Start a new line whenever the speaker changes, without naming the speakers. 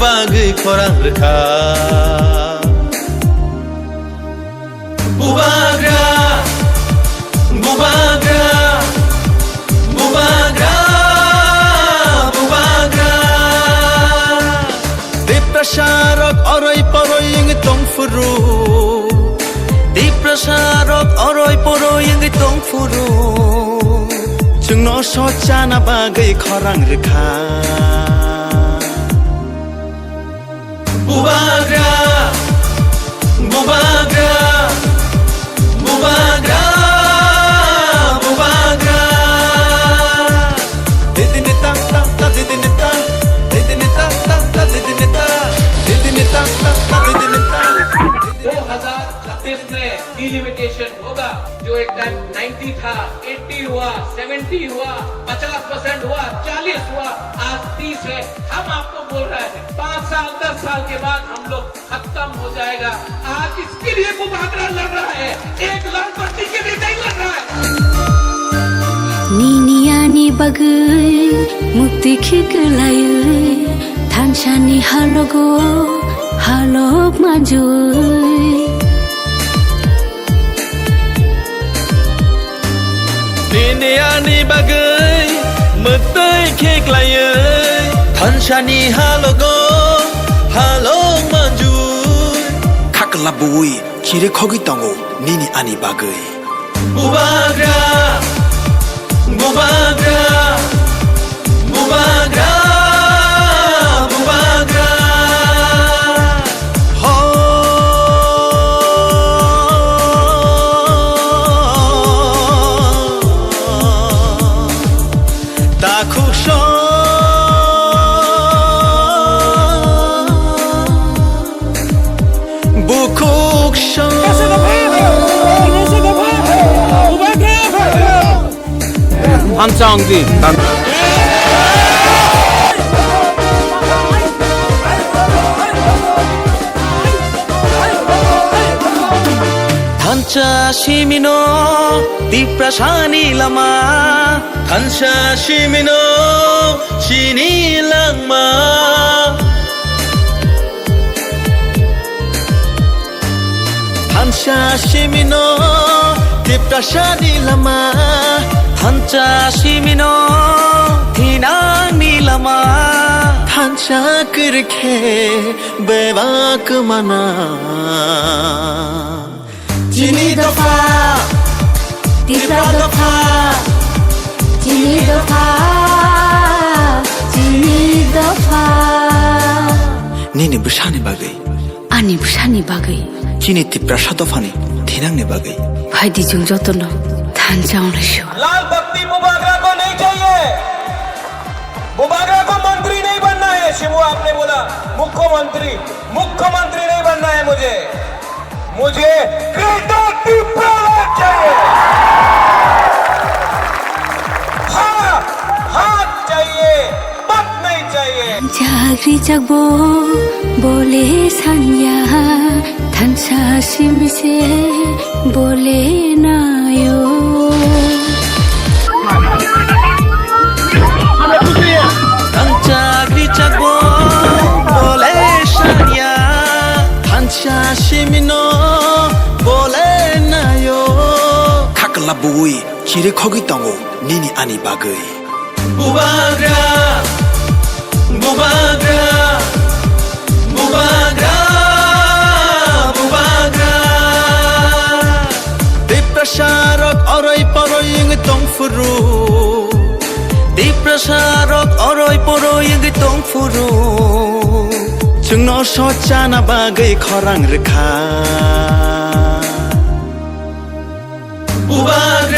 bagui khorang rekha Bubagra Bubagra Bubagra Bubagra Deprasarok oroi poroi ing tongfuru Deprasarok oroi poroi ing tongfuru Jengno sojana bagai khorang rekha Bubagra Bubagra Bubagra Bubagra Didinita ta ta didinita Didinita ta ta didinita Didinita ta ta didinita
2036 में delimitation होगा जो एक time 90 था 80 हुआ 70 हुआ 50% हुआ 40 हुआ आज 30 है हम आपको बोल रहे हैं 5 साल 10 साल के बाद हम लोग खत्म हो जाएगा आज इसके लिए मुबाकरा लड़ रहा है एक लाल पट्टी के लिए नहीं लड़ रहा है
Niniani bagai mukti khikelayu Thanshani halogo halok maju
Niniani bagai mukti khikelayu Thanshani halogo halok maju
Kakalabui kire khogi tango nini ani bagai
Bubagra Bubagra Bubagra Bubagra Ho Takusho Bukuksho
한창디
Thancha shimino diprasani lama Thancha shimino chini langma Thancha shimino diprasani lama Thancha shimino thinang ni lama Thancha kirkhe bebak mana
Jini dofa Tibra dofa Jini dofa Jini dofa
nini besani bagai
Ani busani bagai
kini tipra sadofani thinang ne bagai
Bhaidi jung jotono Thanchang lesho
लाल बत्ती मुबागरा को नहीं चाहिए मुबागरा को मंत्री नहीं बनना है शिवू आपने बोला मुख्यमंत्री मुख्यमंत्री नहीं बनना है मुझे कृष्णा टिप्पणी चाहिए हाँ हाथ चाहिए मत नहीं चाहिए
Jagri jagbo bole sanya Thansa simise bole nayo
Thancha grichagbo bole shanya Thancha shimino bole nayo
Kakalabui kire khogi tango nini ani bagai
Bubagra Bubagra Bubagra Bubagra Deprasarok oroi poroi ing tongfuru Deprasarok oroi poroi ing tongfuru Jengno sojana bagai khorang rekha Bubagra